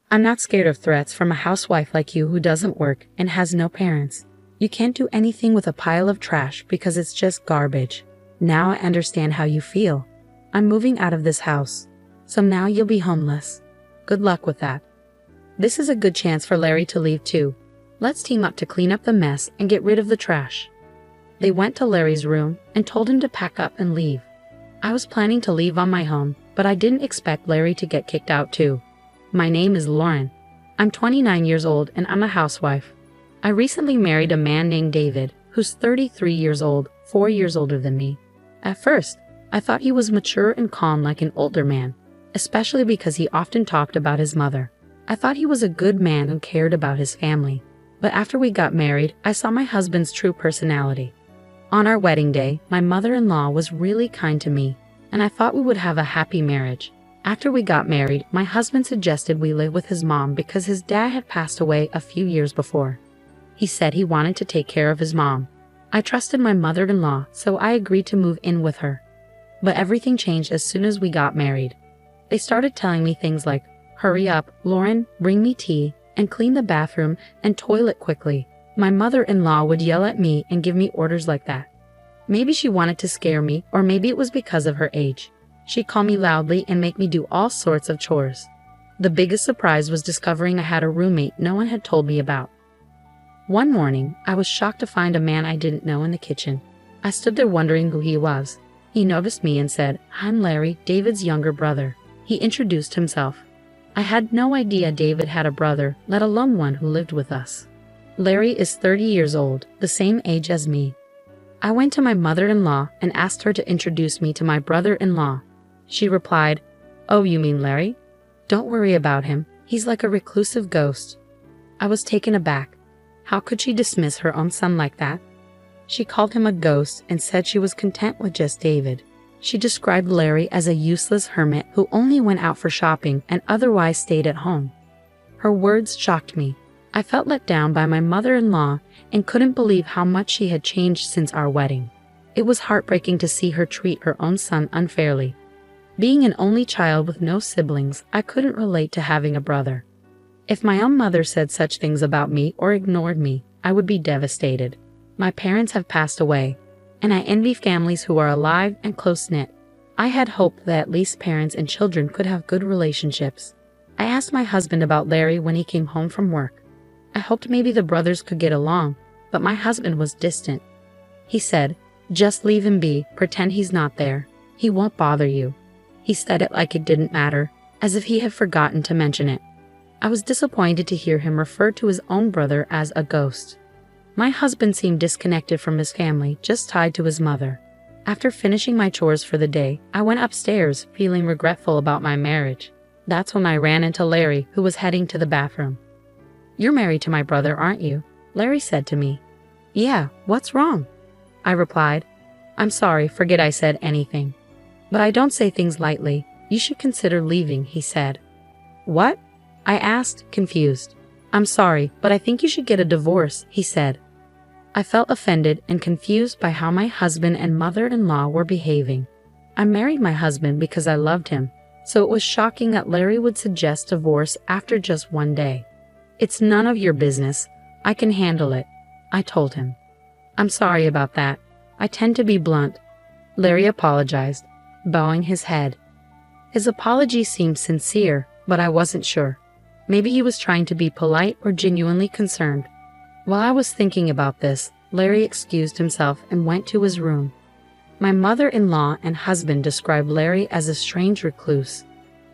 I'm not scared of threats from a housewife like you who doesn't work and has no parents. You can't do anything with a pile of trash because it's just garbage. Now I understand how you feel. I'm moving out of this house. So now you'll be homeless. Good luck with that. This is a good chance for Larry to leave too. Let's team up to clean up the mess and get rid of the trash. They went to Larry's room and told him to pack up and leave. I was planning to leave on my own, but I didn't expect Larry to get kicked out too. My name is Lauren. I'm 29 years old and I'm a housewife. I recently married a man named David, who's 33 years old, 4 years older than me. At first, I thought he was mature and calm like an older man, especially because he often talked about his mother. I thought he was a good man who cared about his family. But after we got married, I saw my husband's true personality. On our wedding day, my mother-in-law was really kind to me, and I thought we would have a happy marriage. After we got married, my husband suggested we live with his mom because his dad had passed away a few years before. He said he wanted to take care of his mom. I trusted my mother-in-law, so I agreed to move in with her. But everything changed as soon as we got married. They started telling me things like, "Hurry up, Lauren, bring me tea, and clean the bathroom and toilet quickly." My mother-in-law would yell at me and give me orders like that. Maybe she wanted to scare me, or maybe it was because of her age. She'd call me loudly and make me do all sorts of chores. The biggest surprise was discovering I had a roommate no one had told me about. One morning, I was shocked to find a man I didn't know in the kitchen. I stood there wondering who he was. He noticed me and said, "I'm Larry, David's younger brother." He introduced himself. I had no idea David had a brother, let alone one who lived with us. Larry is 30 years old, the same age as me. I went to my mother-in-law and asked her to introduce me to my brother-in-law. She replied, "Oh, you mean Larry? Don't worry about him. He's like a reclusive ghost." I was taken aback. How could she dismiss her own son like that? She called him a ghost and said she was content with just David. She described Larry as a useless hermit who only went out for shopping and otherwise stayed at home. Her words shocked me. I felt let down by my mother-in-law and couldn't believe how much she had changed since our wedding. It was heartbreaking to see her treat her own son unfairly. Being an only child with no siblings, I couldn't relate to having a brother. If my own mother said such things about me or ignored me, I would be devastated. My parents have passed away, and I envy families who are alive and close-knit. I had hoped that at least parents and children could have good relationships. I asked my husband about Larry when he came home from work. I hoped maybe the brothers could get along, but my husband was distant. He said, "Just leave him be, pretend he's not there. He won't bother you." He said it like it didn't matter, as if he had forgotten to mention it. I was disappointed to hear him refer to his own brother as a ghost. My husband seemed disconnected from his family, just tied to his mother. After finishing my chores for the day, I went upstairs, feeling regretful about my marriage. That's when I ran into Larry, who was heading to the bathroom. "You're married to my brother, aren't you?" Larry said to me. "Yeah, what's wrong?" I replied. "I'm sorry, forget I said anything. But I don't say things lightly. You should consider leaving," he said. "What?" I asked, confused. "I'm sorry, but I think you should get a divorce," he said. I felt offended and confused by how my husband and mother-in-law were behaving. I married my husband because I loved him, so it was shocking that Larry would suggest divorce after just one day. "It's none of your business. I can handle it," I told him. "I'm sorry about that. I tend to be blunt." Larry apologized, bowing his head. His apology seemed sincere, but I wasn't sure. Maybe he was trying to be polite or genuinely concerned. While I was thinking about this, Larry excused himself and went to his room. My mother-in-law and husband described Larry as a strange recluse,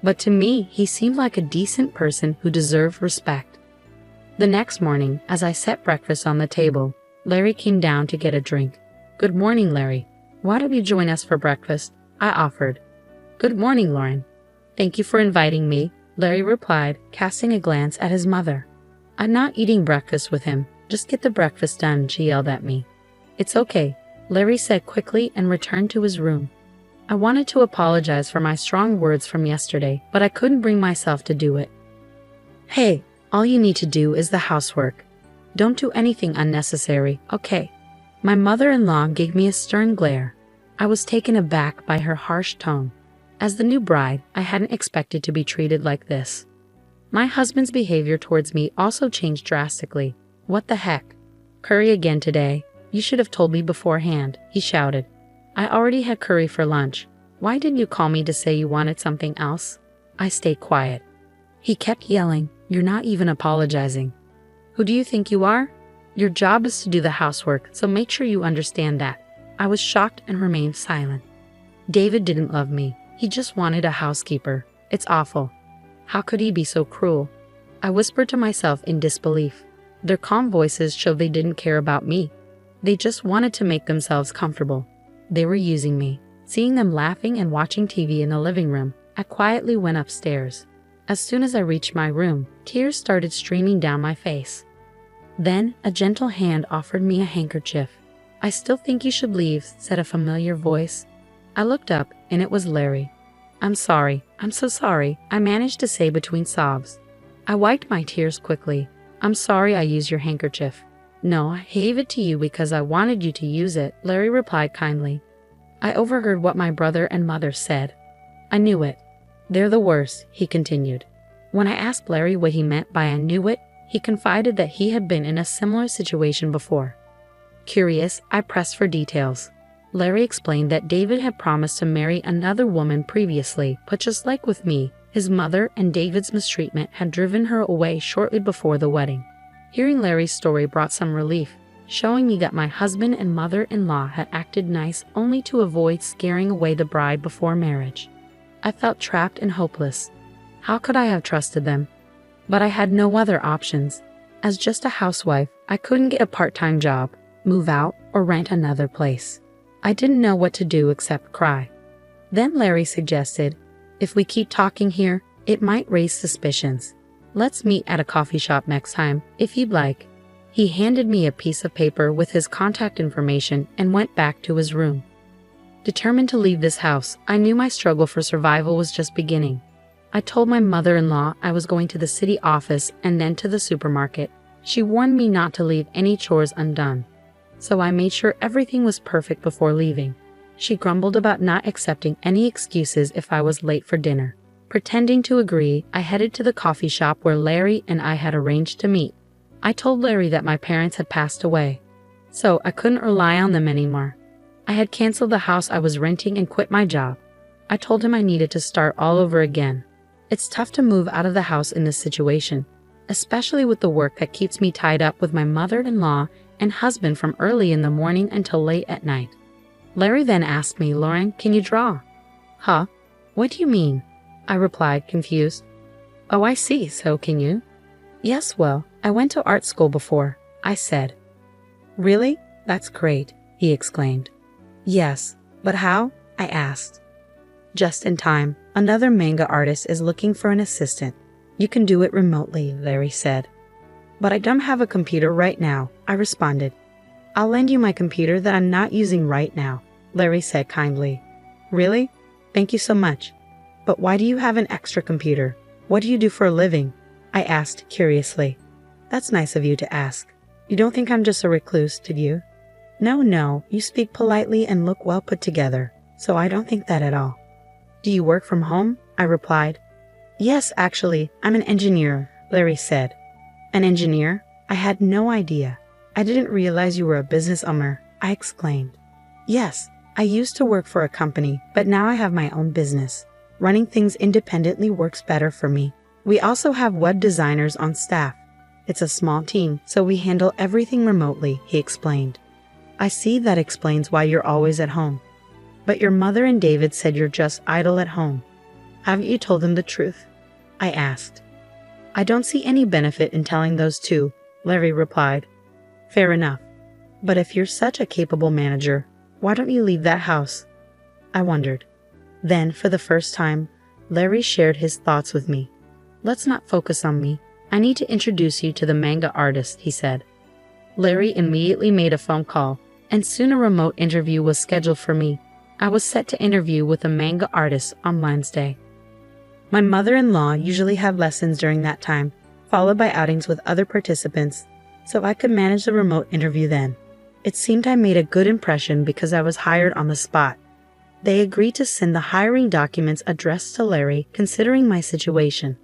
but to me, he seemed like a decent person who deserved respect. The next morning, as I set breakfast on the table, Larry came down to get a drink. "Good morning, Larry. Why don't you join us for breakfast?" I offered. "Good morning, Lauren. Thank you for inviting me," Larry replied, casting a glance at his mother. "I'm not eating breakfast with him. Just get the breakfast done," she yelled at me. "It's okay," Larry said quickly and returned to his room. I wanted to apologize for my strong words from yesterday, but I couldn't bring myself to do it. "Hey, all you need to do is the housework. Don't do anything unnecessary, okay?" My mother-in-law gave me a stern glare. I was taken aback by her harsh tone. As the new bride, I hadn't expected to be treated like this. My husband's behavior towards me also changed drastically. What the heck? Curry again today? You should have told me beforehand, he shouted. I already had curry for lunch. Why didn't you call me to say you wanted something else? I stayed quiet. He kept yelling, you're not even apologizing. Who do you think you are? Your job is to do the housework, so make sure you understand that. I was shocked and remained silent. David didn't love me. He just wanted a housekeeper. It's awful. How could he be so cruel? I whispered to myself in disbelief. Their calm voices showed they didn't care about me. They just wanted to make themselves comfortable. They were using me. Seeing them laughing and watching TV in the living room, I quietly went upstairs. As soon as I reached my room, tears started streaming down my face. Then, a gentle hand offered me a handkerchief. I still think you should leave, said a familiar voice. I looked up, and it was Larry. I'm sorry, I'm so sorry, I managed to say between sobs. I wiped my tears quickly. I'm sorry I used your handkerchief. No, I gave it to you because I wanted you to use it, Larry replied kindly. I overheard what my brother and mother said. I knew it. They're the worst, he continued. When I asked Larry what he meant by I knew it, he confided that he had been in a similar situation before. Curious, I pressed for details. Larry explained that David had promised to marry another woman previously, but just like with me, his mother and David's mistreatment had driven her away shortly before the wedding. Hearing Larry's story brought some relief, showing me that my husband and mother-in-law had acted nice only to avoid scaring away the bride before marriage. I felt trapped and hopeless. How could I have trusted them? But I had no other options. As just a housewife, I couldn't get a part-time job, move out, or rent another place. I didn't know what to do except cry. Then Larry suggested, if we keep talking here, it might raise suspicions. Let's meet at a coffee shop next time, if you'd like. He handed me a piece of paper with his contact information and went back to his room. Determined to leave this house, I knew my struggle for survival was just beginning. I told my mother-in-law I was going to the city office and then to the supermarket. She warned me not to leave any chores undone. So I made sure everything was perfect before leaving. She grumbled about not accepting any excuses if I was late for dinner. Pretending to agree, I headed to the coffee shop where Larry and I had arranged to meet. I told Larry that my parents had passed away, so I couldn't rely on them anymore. I had canceled the house I was renting and quit my job. I told him I needed to start all over again. It's tough to move out of the house in this situation, especially with the work that keeps me tied up with my mother-in-law and husband from early in the morning until late at night. Larry then asked me, Lauren, can you draw? Huh? What do you mean? I replied, confused. Oh, I see, so can you? Yes, well, I went to art school before, I said. Really? That's great, he exclaimed. Yes, but how? I asked. Just in time, another manga artist is looking for an assistant. You can do it remotely, Larry said. But I don't have a computer right now, I responded. I'll lend you my computer that I'm not using right now, Larry said kindly. Really? Thank you so much. But why do you have an extra computer? What do you do for a living? I asked curiously. That's nice of you to ask. You don't think I'm just a recluse, do you? No, you speak politely and look well put together, so I don't think that at all. Do you work from home? I replied. Yes, actually, I'm an engineer, Larry said. An engineer? I had no idea. I didn't realize you were a business owner, I exclaimed. Yes, I used to work for a company, but now I have my own business. Running things independently works better for me. We also have web designers on staff. It's a small team, so we handle everything remotely, he explained. I see, that explains why you're always at home. But your mother and David said you're just idle at home. Haven't you told them the truth? I asked. I don't see any benefit in telling those two, Larry replied. Fair enough. But if you're such a capable manager, why don't you leave that house? I wondered. Then, for the first time, Larry shared his thoughts with me. Let's not focus on me. I need to introduce you to the manga artist, he said. Larry immediately made a phone call, and soon a remote interview was scheduled for me. I was set to interview with a manga artist on Wednesday. My mother-in-law usually had lessons during that time, followed by outings with other participants, so I could manage the remote interview then. It seemed I made a good impression because I was hired on the spot. They agreed to send the hiring documents addressed to Larry, considering my situation.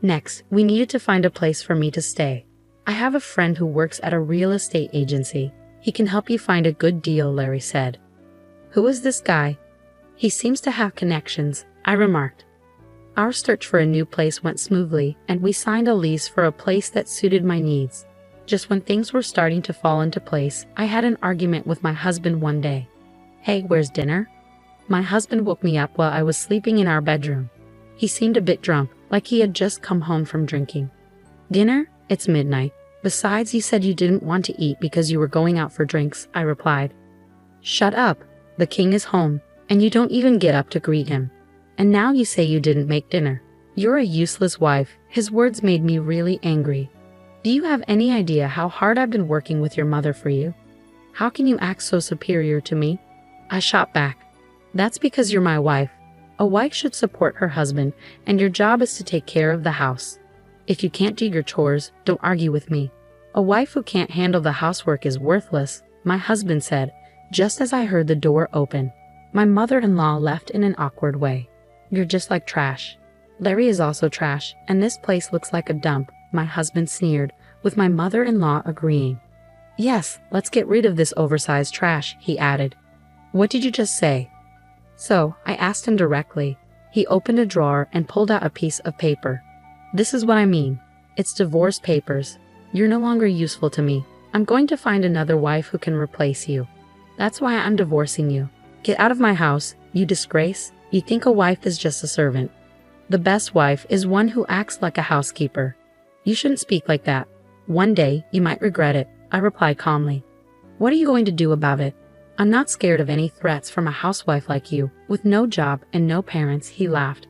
Next, we needed to find a place for me to stay. I have a friend who works at a real estate agency. He can help you find a good deal, Larry said. Who is this guy? He seems to have connections, I remarked. Our search for a new place went smoothly, and we signed a lease for a place that suited my needs. Just when things were starting to fall into place, I had an argument with my husband one day. Hey, where's dinner? My husband woke me up while I was sleeping in our bedroom. He seemed a bit drunk, like he had just come home from drinking. Dinner? It's midnight. Besides, you said you didn't want to eat because you were going out for drinks, I replied. Shut up. The king is home, and you don't even get up to greet him. And now you say you didn't make dinner. You're a useless wife. His words made me really angry. Do you have any idea how hard I've been working with your mother for you? How can you act so superior to me? I shot back. That's because you're my wife. A wife should support her husband, and your job is to take care of the house. If you can't do your chores, don't argue with me. A wife who can't handle the housework is worthless, my husband said, just as I heard the door open. My mother-in-law left in an awkward way. You're just like trash. Larry is also trash, and this place looks like a dump, my husband sneered, with my mother-in-law agreeing. Yes, let's get rid of this oversized trash, he added. What did you just say? So, I asked him directly. He opened a drawer and pulled out a piece of paper. This is what I mean. It's divorce papers. You're no longer useful to me. I'm going to find another wife who can replace you. That's why I'm divorcing you. Get out of my house, you disgrace. You think a wife is just a servant. The best wife is one who acts like a housekeeper. You shouldn't speak like that. One day, you might regret it, I replied calmly. What are you going to do about it? I'm not scared of any threats from a housewife like you, with no job and no parents, he laughed.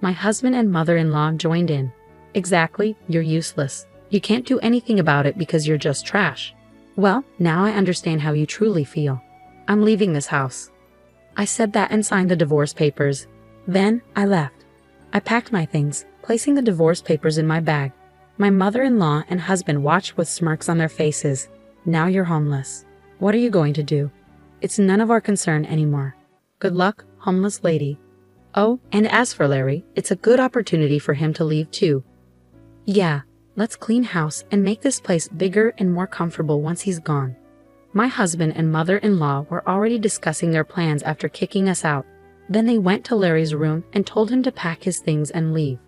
My husband and mother-in-law joined in. Exactly, you're useless. You can't do anything about it because you're just trash. Well, now I understand how you truly feel. I'm leaving this house. I said that and signed the divorce papers. Then, I left. I packed my things, placing the divorce papers in my bag. My mother-in-law and husband watched with smirks on their faces. Now you're homeless. What are you going to do? It's none of our concern anymore. Good luck, homeless lady. Oh, and as for Larry, it's a good opportunity for him to leave too. Yeah, let's clean house and make this place bigger and more comfortable once he's gone. My husband and mother-in-law were already discussing their plans after kicking us out. Then they went to Larry's room and told him to pack his things and leave.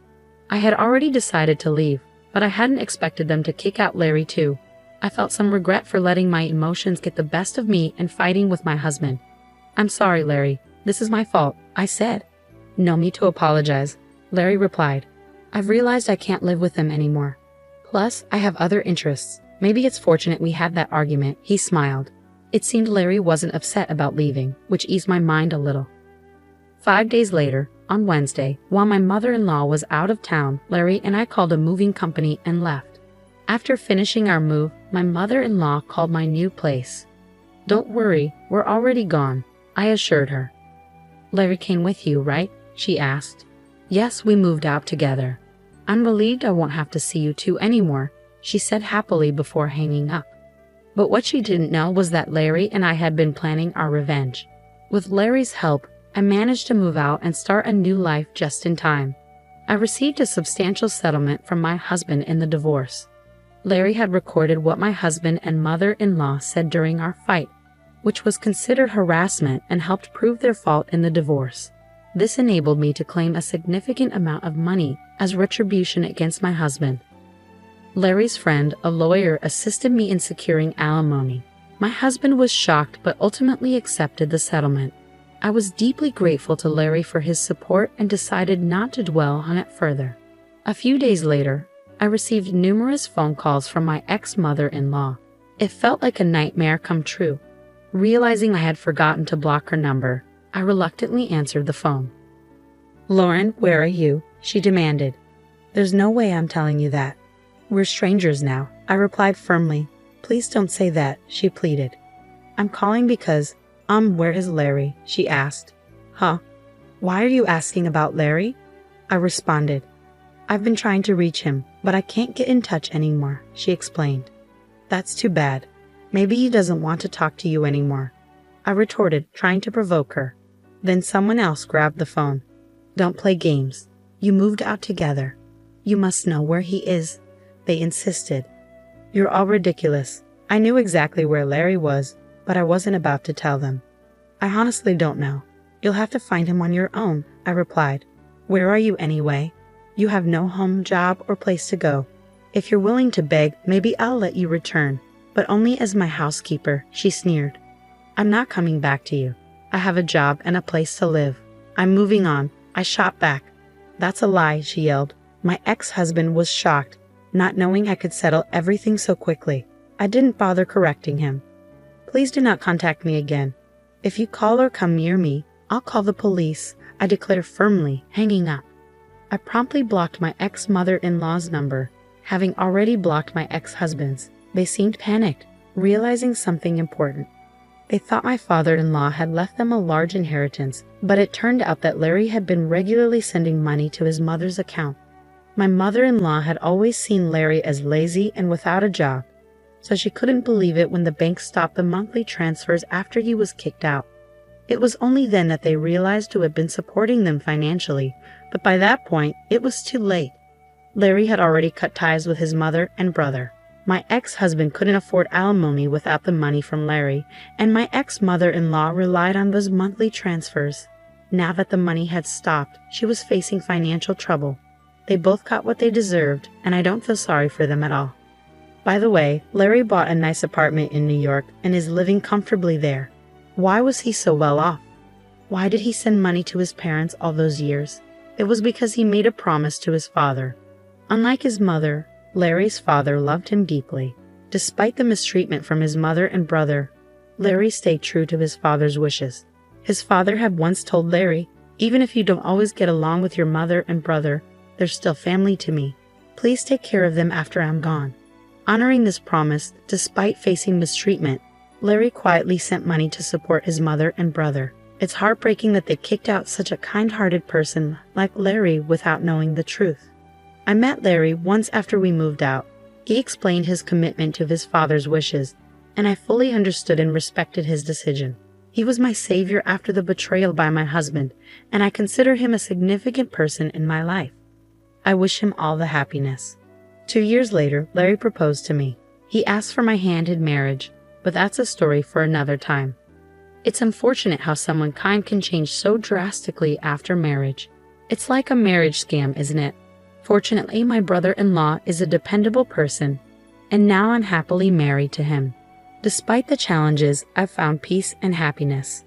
I had already decided to leave, but I hadn't expected them to kick out Larry too. I felt some regret for letting my emotions get the best of me and fighting with my husband. I'm sorry, Larry. This is my fault, I said. No need to apologize, Larry replied. I've realized I can't live with them anymore. Plus, I have other interests. Maybe it's fortunate we had that argument, he smiled. It seemed Larry wasn't upset about leaving, which eased my mind a little. 5 days later, on Wednesday, while my mother-in-law was out of town, Larry and I called a moving company and left. After finishing our move, my mother-in-law called my new place. Don't worry, we're already gone, I assured her. Larry came with you, right? She asked. Yes, we moved out together. I'm relieved I won't have to see you two anymore, she said happily before hanging up. But what she didn't know was that Larry and I had been planning our revenge. With Larry's help, I managed to move out and start a new life just in time. I received a substantial settlement from my husband in the divorce. Larry had recorded what my husband and mother-in-law said during our fight, which was considered harassment and helped prove their fault in the divorce. This enabled me to claim a significant amount of money as retribution against my husband. Larry's friend, a lawyer, assisted me in securing alimony. My husband was shocked but ultimately accepted the settlement. I was deeply grateful to Larry for his support and decided not to dwell on it further. A few days later, I received numerous phone calls from my ex-mother-in-law. It felt like a nightmare come true. Realizing I had forgotten to block her number, I reluctantly answered the phone. Lauren, where are you? She demanded. There's no way I'm telling you that. We're strangers now, I replied firmly. Please don't say that, she pleaded. I'm calling because, where is Larry? She asked. Huh? Why are you asking about Larry? I responded. I've been trying to reach him, but I can't get in touch anymore, she explained. That's too bad. Maybe he doesn't want to talk to you anymore, I retorted, trying to provoke her. Then someone else grabbed the phone. Don't play games. You moved out together. You must know where he is, they insisted. You're all ridiculous. I knew exactly where Larry was, but I wasn't about to tell them. I honestly don't know. You'll have to find him on your own, I replied. Where are you anyway? You have no home, job, or place to go. If you're willing to beg, maybe I'll let you return, but only as my housekeeper, she sneered. I'm not coming back to you. I have a job and a place to live. I'm moving on, I shot back. That's a lie, she yelled. My ex-husband was shocked, not knowing I could settle everything so quickly. I didn't bother correcting him. Please do not contact me again. If you call or come near me, I'll call the police, I declared firmly, hanging up. I promptly blocked my ex-mother-in-law's number, having already blocked my ex-husband's. They seemed panicked, realizing something important. They thought my father-in-law had left them a large inheritance, but it turned out that Larry had been regularly sending money to his mother's account. My mother-in-law had always seen Larry as lazy and without a job, so she couldn't believe it when the bank stopped the monthly transfers after he was kicked out. It was only then that they realized who had been supporting them financially, but by that point, it was too late. Larry had already cut ties with his mother and brother. My ex-husband couldn't afford alimony without the money from Larry, and my ex-mother-in-law relied on those monthly transfers. Now that the money had stopped, she was facing financial trouble. They both got what they deserved, and I don't feel sorry for them at all. By the way, Larry bought a nice apartment in New York and is living comfortably there. Why was he so well off? Why did he send money to his parents all those years? It was because he made a promise to his father. Unlike his mother, Larry's father loved him deeply. Despite the mistreatment from his mother and brother, Larry stayed true to his father's wishes. His father had once told Larry, even if you don't always get along with your mother and brother, they're still family to me. Please take care of them after I'm gone. Honoring this promise, despite facing mistreatment, Larry quietly sent money to support his mother and brother. It's heartbreaking that they kicked out such a kind-hearted person like Larry without knowing the truth. I met Larry once after we moved out. He explained his commitment to his father's wishes, and I fully understood and respected his decision. He was my savior after the betrayal by my husband, and I consider him a significant person in my life. I wish him all the happiness. 2 years later, Larry proposed to me. He asked for my hand in marriage, but that's a story for another time. It's unfortunate how someone kind can change so drastically after marriage. It's like a marriage scam, isn't it? Fortunately, my brother-in-law is a dependable person, and now I'm happily married to him. Despite the challenges, I've found peace and happiness.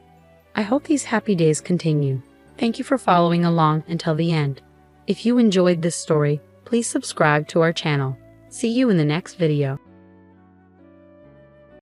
I hope these happy days continue. Thank you for following along until the end. If you enjoyed this story, please subscribe to our channel. See you in the next video.